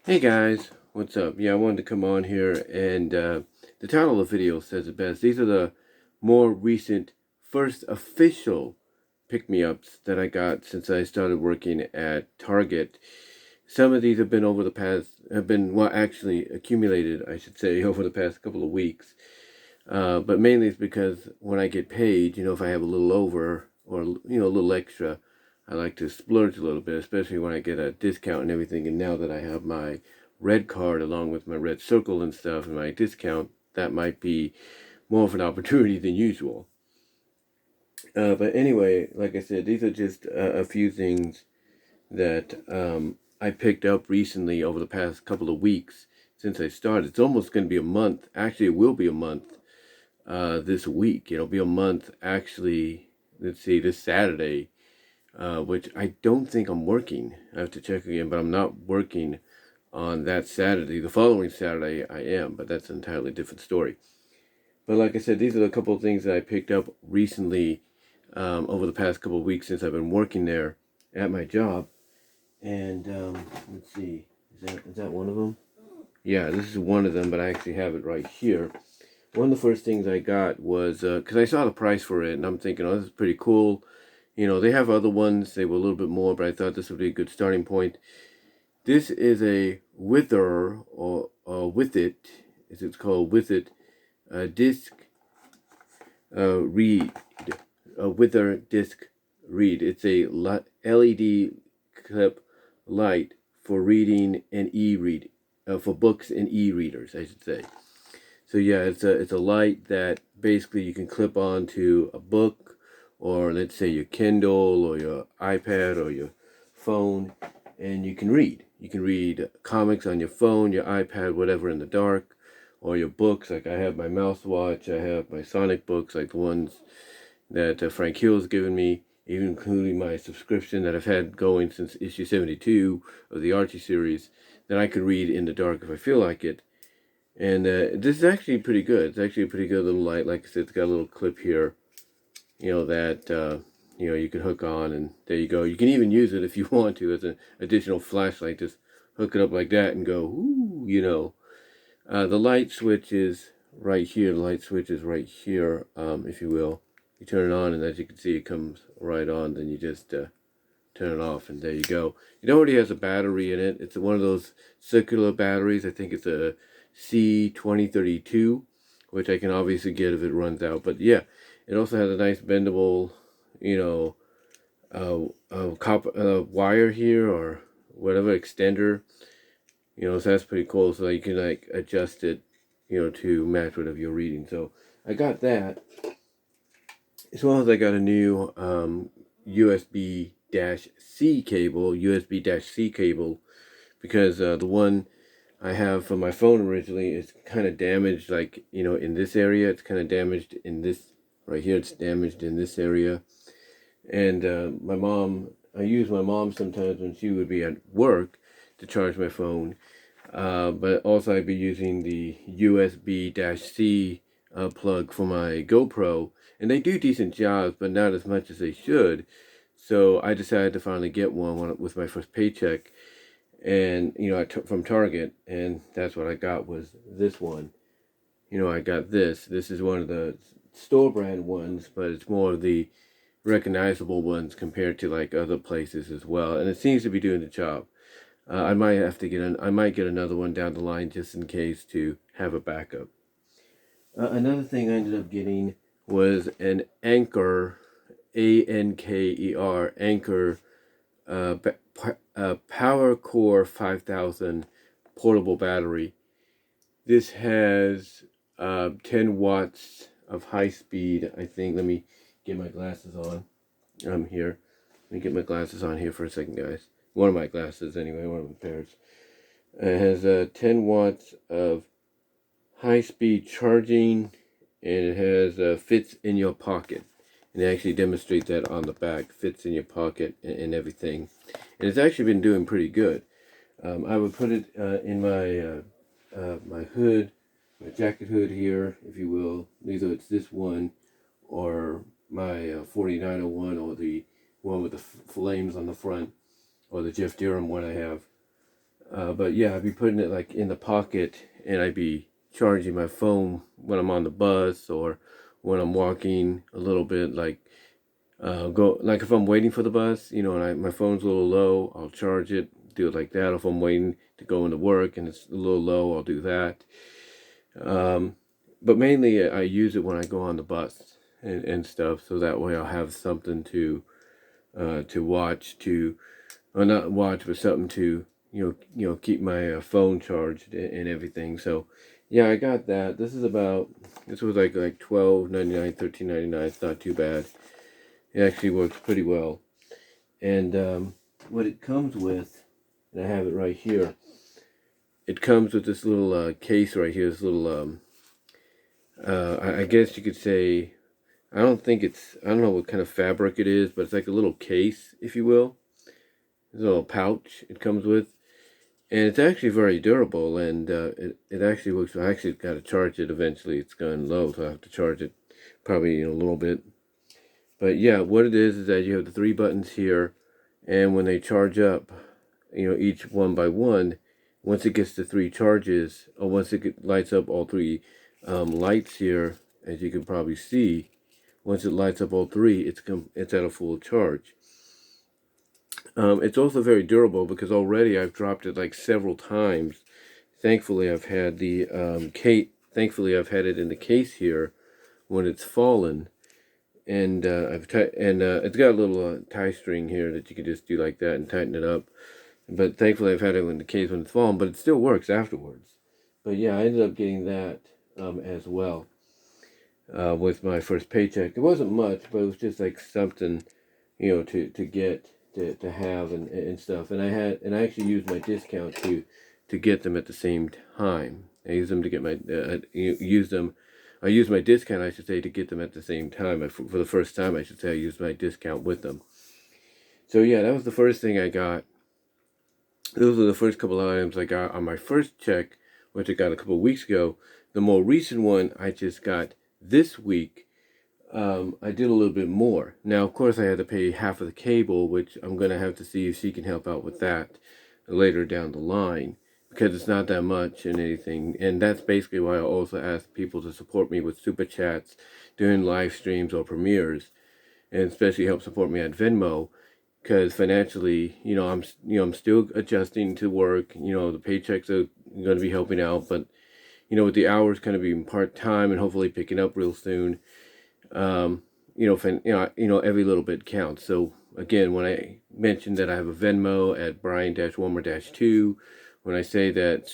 Hey guys, what's up? Yeah, I wanted to come on here and the title of the video says it best. These are the more recent first official pick-me-ups that I got since I started working at Target. Some of these have been well, actually accumulated, I should say, over the past couple of weeks. But mainly it's because when I get paid, if I have a little over or, a little extra, I like to splurge a little bit, especially when I get a discount and everything. And now that I have my red card along with my red circle and stuff and my discount, that might be more of an opportunity than usual. But anyway, like I said, these are just a few things that I picked up recently over the past couple of weeks since I started. It's almost going to be a month. Actually, it will be a month this week. It'll be a month actually, let's see, this Saturday, which I don't think I'm working. I have to check again, but I'm not working on that Saturday. The following Saturday I am, but that's an entirely different story. But like I said, these are a couple of things that I picked up recently over the past couple of weeks since I've been working there at my job. And let's see, is that one of them? Yeah, this is one of them, but I actually have it right here. One of the first things I got was, because I saw the price for it, and I'm thinking, oh, this is pretty cool. They have other ones, they were a little bit more, but I thought this would be a good starting point. This is a Wither, or with it, as it's called, with it, disc read, a Wither disc read. It's a LED clip light for reading and e-read, for books and e-readers, I should say. So yeah, it's a light that basically you can clip onto a book, or let's say your Kindle or your iPad or your phone, and you can read. You can read comics on your phone, your iPad, whatever, in the dark, or your books. Like I have my mouse watch, I have my Sonic books, like the ones that Frank Hill's given me, even including my subscription that I've had going since issue 72 of the Archie series, that I could read in the dark if I feel like it. And this is actually pretty good. It's actually a pretty good little light. Like I said, it's got a little clip here, that, you can hook on, and there you go. You can even use it if you want to as an additional flashlight. Just hook it up like that and go, ooh. The light switch is right here. The light switch is right here, if you will. You turn it on, and as you can see, it comes right on. Then you just turn it off, and there you go. It already has a battery in it. It's one of those circular batteries. I think it's a C2032, which I can obviously get if it runs out. But yeah, it also has a nice bendable, copper wire here, or whatever, extender. So that's pretty cool. So you can like adjust it, to match whatever you're reading. So I got that, as well as I got a new USB-C cable, because the one I have for my phone originally is kind of damaged, like, in this area. It's kind of damaged in this, right here, it's damaged in this area. And I use my mom sometimes when she would be at work to charge my phone. But also I'd be using the USB-C plug for my GoPro. And they do decent jobs, but not as much as they should. So I decided to finally get one with my first paycheck, and from Target, and that's what I got, was this one. I got this. This is one of the store brand ones, but it's more of the recognizable ones compared to like other places as well, and it seems to be doing the job. I might get another one down the line just in case, to have a backup. Another thing I ended up getting was an Anker, Anker, Anker Power Core 5000 portable battery. This has 10 watts of high speed, I think. Let me get my glasses on. I'm here. Let me get my glasses on here for a second, guys. One of my glasses, anyway, one of my pairs. It has 10 watts of high speed charging, and it has fits in your pocket. And they actually demonstrate that on the back. Fits in your pocket and everything. And it's actually been doing pretty good. I would put it in my hood, my jacket hood here, if you will. Either it's this one or my 4901, or the one with the flames on the front, or the Jeff Durham one I have. But yeah, I'd be putting it like in the pocket, and I'd be charging my phone when I'm on the bus or when I'm walking a little bit. Like go like if I'm waiting for the bus, you know, and my phone's a little low, I'll charge it. Do it like that. If I'm waiting to go into work and it's a little low, I'll do that. But mainly, I use it when I go on the bus and stuff, so that way I'll have something to watch, or not watch, but something to keep my phone charged and everything. So yeah, I got that. This was like $12.99, $13.99. It's not too bad. It actually works pretty well. And what it comes with, and I have it right here. It comes with this little case right here. This little I guess you could say, I don't know what kind of fabric it is, but it's like a little case, if you will. There's a little pouch it comes with. And it's actually very durable, and it actually works. I actually got to charge it eventually. It's gone low, so I have to charge it probably in a little bit. But yeah, what it is that you have the 3 buttons here, and when they charge up, each one by one, once it gets to 3 charges, or once lights up all 3 lights here, as you can probably see, once it lights up all 3, it's at a full charge. It's also very durable because already I've dropped it like several times. Thankfully, I've had the case. Thankfully, I've had it in the case here when it's fallen, and it's got a little tie string here that you can just do like that and tighten it up. But thankfully, I've had it in the case when it's fallen, but it still works afterwards. But yeah, I ended up getting that as well with my first paycheck. It wasn't much, but it was just like something, to get. To have and stuff, and I actually used my discount to get them at the same time. I used them to get my I used my discount, I should say, to get them at the same time. For the first time, I should say, I used my discount with them. So yeah, that was the first thing I got. Those were the first couple of items I got on my first check, which I got a couple of weeks ago. The more recent one I just got this week. I did a little bit more. Now, of course, I had to pay half of the cable, which I'm going to have to see if she can help out with that later down the line, because it's not that much and anything. And that's basically why I also ask people to support me with super chats during live streams or premieres, and especially help support me at Venmo, because financially, I'm still adjusting to work. The paychecks are going to be helping out, but with the hours kind of being part-time and hopefully picking up real soon, every little bit counts. So again, when I mentioned that I have a Venmo at Brian-Warmer-2, when I say that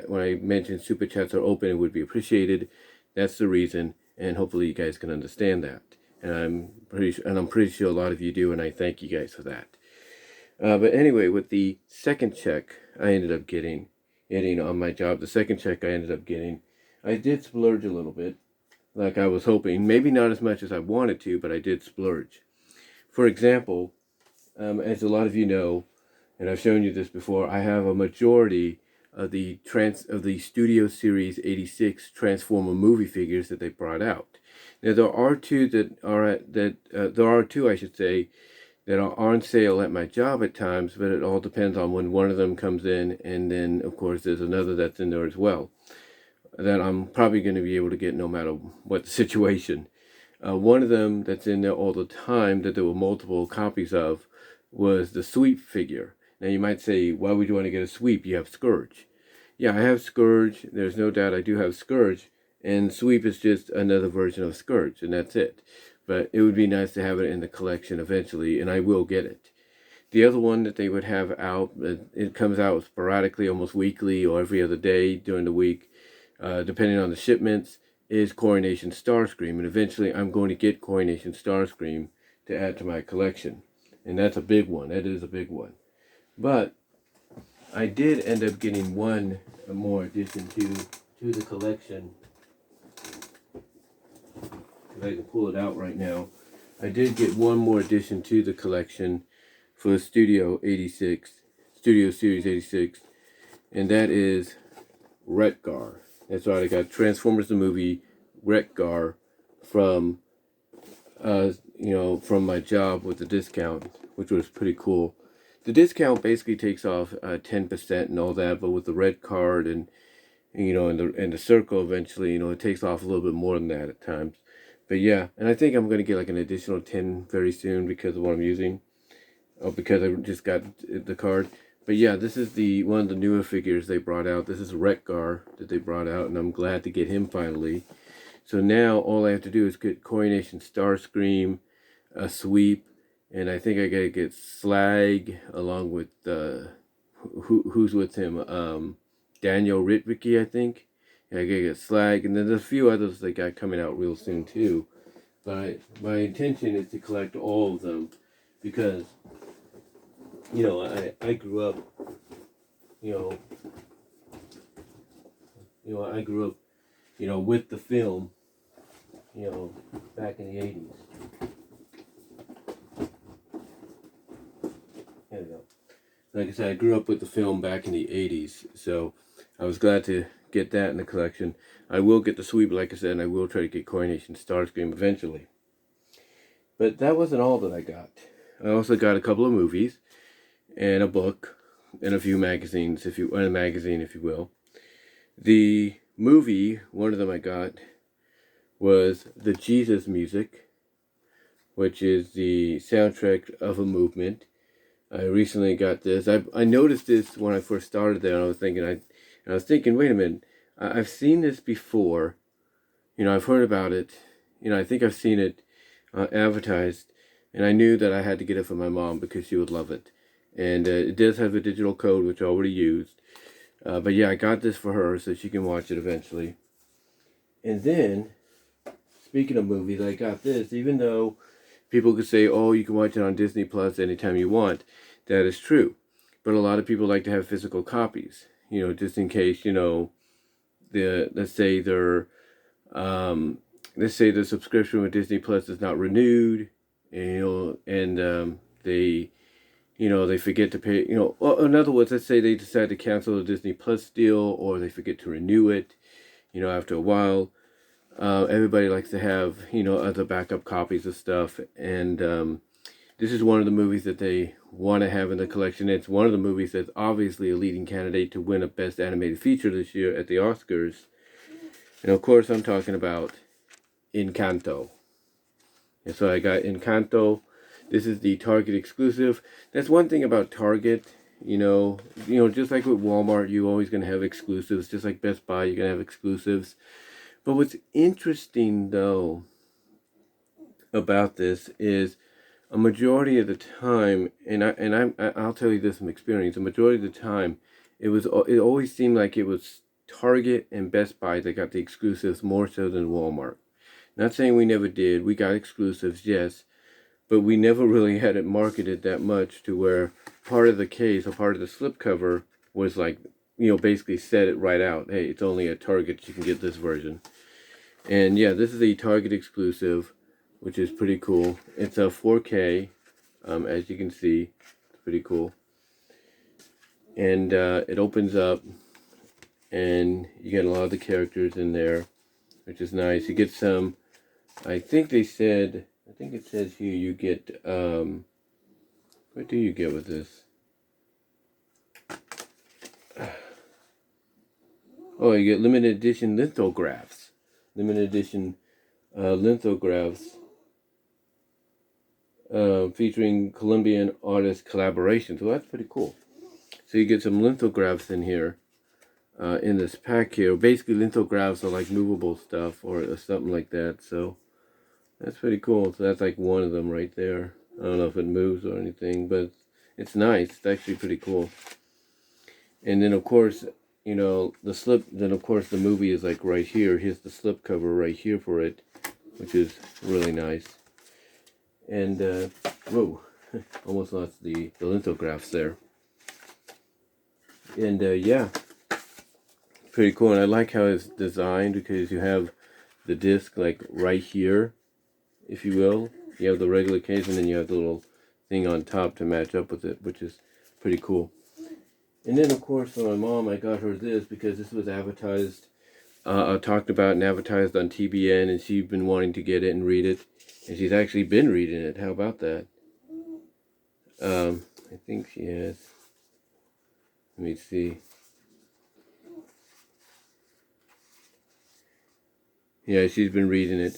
when I mention super chats are open, it would be appreciated. That's the reason, and hopefully you guys can understand that. And I'm pretty sure a lot of you do, and I thank you guys for that. But anyway, with the second check I ended up getting on my job, the second check I ended up getting, I did splurge a little bit, like I was hoping. Maybe not as much as I wanted to, but I did splurge. For example, as a lot of you know, and I've shown you this before, I have a majority of the Studio Series 86 Transformer movie figures that they brought out. Now there are two I should say, that are on sale at my job at times, but it all depends on when one of them comes in, and then of course there's another that's in there as well that I'm probably going to be able to get no matter what the situation. One of them that's in there all the time that there were multiple copies of was the Sweep figure. Now you might say, why would you want to get a Sweep? You have Scourge. Yeah, I have Scourge. There's no doubt I do have Scourge. And Sweep is just another version of Scourge, and that's it. But it would be nice to have it in the collection eventually, and I will get it. The other one that they would have out, it comes out sporadically, almost weekly or every other day during the week, depending on the shipments, is Coronation Starscream. And eventually I'm going to get Coronation Starscream to add to my collection. And that's a big one. That is a big one. But I did end up getting one more addition to the collection. If I can pull it out right now. I did get one more addition to the collection for the Studio Series 86. And that is Retgar. That's right, I got Transformers the movie Retgar from my job with the discount, which was pretty cool. the discount basically takes off 10% and all that, but with the red card and and the circle eventually, it takes off a little bit more than that at times. But yeah, and I think I'm going to get like an additional 10 very soon because of what I'm using. Oh, because I just got the card. But yeah, this is one of the newer figures they brought out. This is Retgar that they brought out, and I'm glad to get him finally. So now all I have to do is get Coronation Starscream, a sweep, and I think I gotta get Slag along with who's with him? Daniel Ritwicky, I think. Yeah, I gotta get Slag, and then there's a few others they got coming out real soon too. But my intention is to collect all of them because I grew up I grew up with the film back in the 80s. There we go. Like I said, I grew up with the film back in the 80s, so I was glad to get that in the collection. I will get the sweep, like I said, and I will try to get Coronation Starscream eventually. But that wasn't all that I got. I also got a couple of movies, and a book, and a few magazines, and a magazine, if you will. The movie, one of them I got, was the Jesus music, which is the soundtrack of a movement. I recently got this. I noticed this when I first started there, and I was thinking, wait a minute, I've seen this before. I've heard about it. I think I've seen it advertised, and I knew that I had to get it for my mom because she would love it. And it does have a digital code, which I already used. But yeah, I got this for her so she can watch it eventually. And then, speaking of movies, I got this, even though people could say, oh, you can watch it on Disney Plus anytime you want. That is true. But a lot of people like to have physical copies, just in case, let's say the subscription with Disney Plus is not renewed, and they forget to pay, in other words, let's say they decide to cancel the Disney Plus deal, or they forget to renew it, after a while. Everybody likes to have, other backup copies of stuff, and this is one of the movies that they want to have in the collection. It's one of the movies that's obviously a leading candidate to win a Best Animated Feature this year at the Oscars. And of course, I'm talking about Encanto. And so I got Encanto. This is the Target exclusive. That's one thing about Target. Just like with Walmart, you're always going to have exclusives. Just like Best Buy, you're going to have exclusives. But what's interesting, though, about this is a majority of the time, and I'll tell you this from experience, a majority of the time, it always seemed like it was Target and Best Buy that got the exclusives more so than Walmart. Not saying we never did. We got exclusives, yes, but we never really had it marketed that much to where part of the case or part of the slipcover was like, basically said it right out. Hey, it's only at Target you can get this version. And yeah, this is a Target exclusive, which is pretty cool. It's a 4K, as you can see. It's pretty cool. And it opens up, and you get a lot of the characters in there, which is nice. You get some, I think it says here you get, what do you get with this? Oh, you get limited edition lithographs. Limited edition lithographs featuring Colombian artist collaboration. So that's pretty cool. So you get some lithographs in here, in this pack here. Basically, lithographs are like movable stuff or something like that. So that's pretty cool. So that's like one of them right there. I don't know if it moves or anything, but it's nice. It's actually pretty cool. And then, of course, the slip, then of course the movie is like right here. Here's the slip cover right here for it, which is really nice. And, whoa, almost lost the lithographs there. And, yeah, pretty cool. And I like how it's designed because you have the disc like right here, if you will. You have the regular case, and then you have the little thing on top to match up with it, which is pretty cool. And then, of course, for my mom, I got her this because this was advertised, talked about and advertised on TBN, and she's been wanting to get it and read it. And she's actually been reading it. How about that? I think she has. Let me see. Yeah, she's been reading it.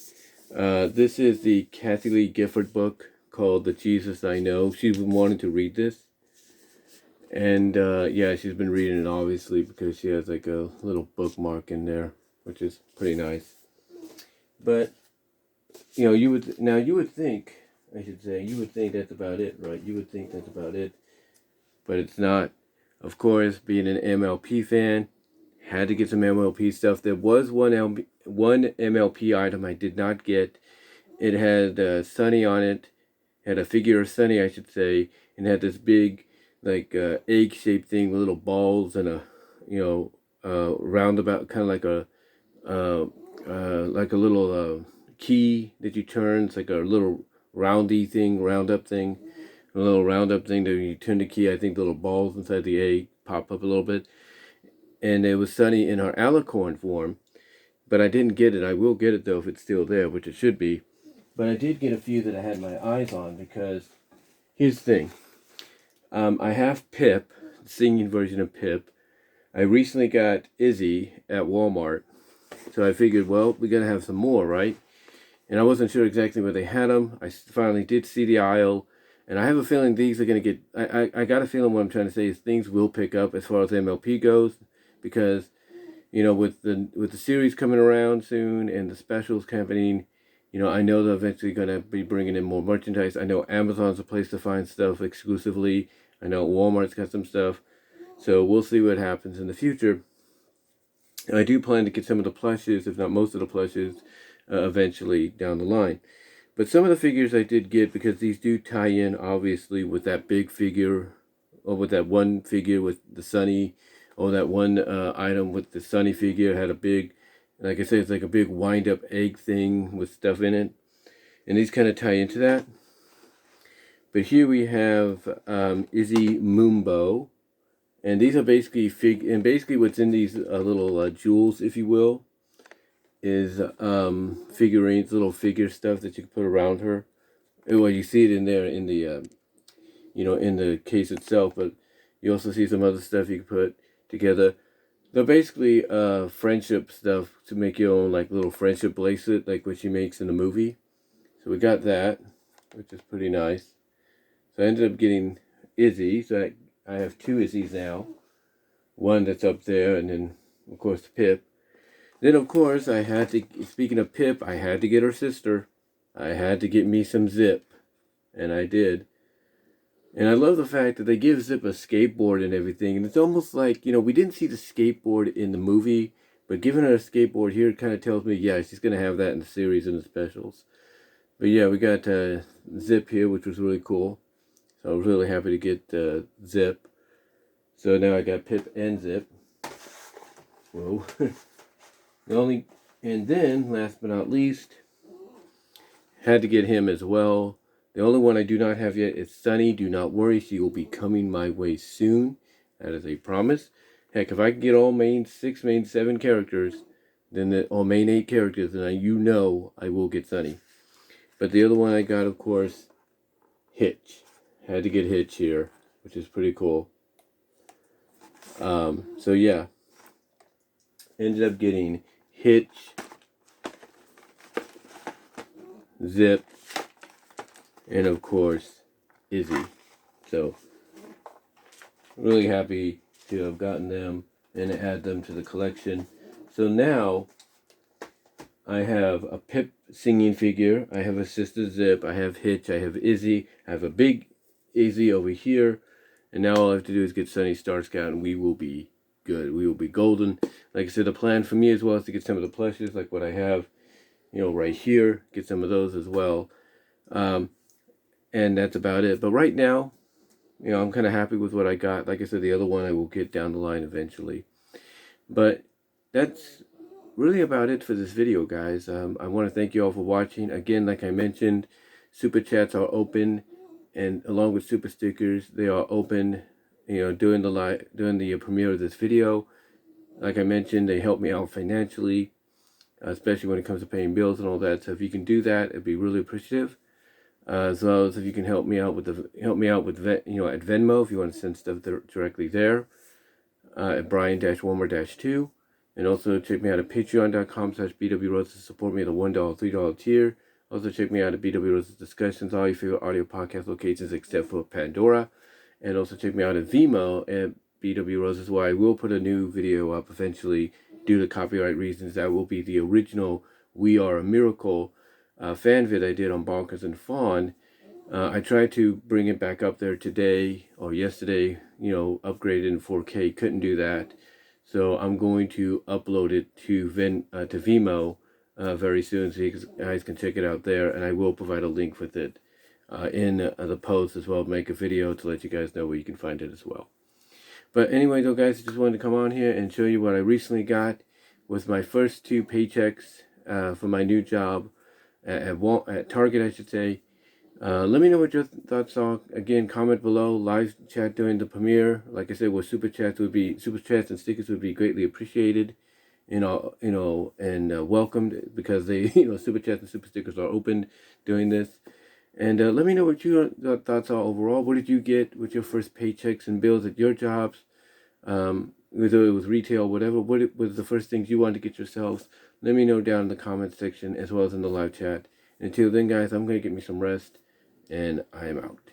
This is the Kathy Lee Gifford book called The Jesus I Know. She's been wanting to read this. And yeah, she's been reading it obviously because she has like a little bookmark in there, which is pretty nice. But you know, you would think, I should say, you would think that's about it, right? You would think that's about it, but it's not. Of course, being an MLP fan, had to get some MLP stuff. There was one MLP item I did not get. It had Sunny on it, had a figure of Sunny, I should say, and had this big, like egg-shaped thing with little balls and a, roundabout, kind of like a little key that you turn. It's like a little roundup thing, a little roundup thing that you turn the key. I think the little balls inside the egg pop up a little bit. And it was Sunny in her alicorn form, but I didn't get it. I will get it though if it's still there, which it should be. But I did get a few that I had my eyes on because here's the thing. I have Pip, the singing version of Pip. I recently got Izzy at Walmart, so I figured, well, we gotta have some more, right? And I wasn't sure exactly where they had them. I finally did see the aisle, and I have a feeling these are gonna get. I got a feeling what I'm trying to say is things will pick up as far as MLP goes, because with the series coming around soon and the specials happening, I know they're eventually gonna be bringing in more merchandise. I know Amazon's a place to find stuff exclusively. I know Walmart's got some stuff. So we'll see what happens in the future. I do plan to get some of the plushes, if not most of the plushes, eventually down the line. But some of the figures I did get, because these do tie in, obviously, with that big figure, or with that one figure with the Sunny, or that one item with the Sunny figure, had a big, like I said, it's like a big wind-up egg thing with stuff in it. And these kind of tie into that. But here we have Izzy Mumbo. And these are basically basically what's in these little jewels, if you will, is figurines, little figure stuff that you can put around her. Well, you see it in there in the in the case itself, but you also see some other stuff you can put together. They're basically friendship stuff to make your own like little friendship bracelet, like what she makes in the movie. So we got that, which is pretty nice. So I ended up getting Izzy, so I have two Izzy's now. One that's up there, and then, of course, Pip. Then, of course, I had to, speaking of Pip, I had to get her sister. I had to get me some Zip, and I did. And I love the fact that they give Zip a skateboard and everything, and it's almost like, we didn't see the skateboard in the movie, but giving her a skateboard here, it kind of tells me, yeah, she's going to have that in the series and the specials. But yeah, we got Zip here, which was really cool. So I was really happy to get Zip. So now I got Pip and Zip. Whoa. And then, last but not least, had to get him as well. The only one I do not have yet is Sunny. Do not worry, she will be coming my way soon. That is a promise. Heck, if I can get all main 7 characters, then all main 8 characters, then I will get Sunny. But the other one I got, of course, Hitch. Had to get Hitch here, which is pretty cool. So yeah, ended up getting Hitch, Zip, and of course, Izzy. So, really happy to have gotten them and add them to the collection. So now, I have a Pip singing figure, I have a sister Zip, I have Hitch, I have Izzy, I have a big Izzy over here, and now all I have to do is get Sunny Star Scout and we will be good. We will be golden. Like I said, the plan for me as well is to get some of the plushes like what I have, right here. Get some of those as well. And that's about it. But right now, I'm kind of happy with what I got. Like I said, the other one I will get down the line eventually. But that's really about it for this video, guys. I want to thank you all for watching. Again, like I mentioned, Super Chats are open. And along with super stickers, they are open, during the premiere of this video. Like I mentioned, they help me out financially, especially when it comes to paying bills and all that. So if you can do that, it'd be really appreciative. as well as if you can help me out with at Venmo if you want to send stuff directly there, at Brian-Warmer-2. And also check me out at patreon.com/BWRoses to support me at the $1, $3 tier. Also check me out at BW Roses Discussions, all your favorite audio podcast locations except for Pandora. And also check me out at VENMO at BW Roses, where I will put a new video up eventually due to copyright reasons. That will be the original We Are a Miracle fan vid I did on Bonkers and Fawn. I tried to bring it back up there today or yesterday, upgraded in 4K. Couldn't do that. So I'm going to upload it to Vimeo very soon, so you guys can check it out there, and I will provide a link with it in the post as well. Make a video to let you guys know where you can find it as well. But anyway, though, guys, I just wanted to come on here and show you what I recently got with my first 2 paychecks for my new job at Target, I should say. Let me know what your thoughts are. Again, comment below. Live chat during the premiere. Like I said, with super chats and stickers would be greatly appreciated. And welcomed, because they, super chats and super stickers are opened during this. And let me know what your thoughts are overall. What did you get with your first paychecks and bills at your jobs? Whether it was retail, whatever. What was the first things you wanted to get yourselves? Let me know down in the comment section as well as in the live chat. And until then, guys, I'm going to get me some rest. And I am out.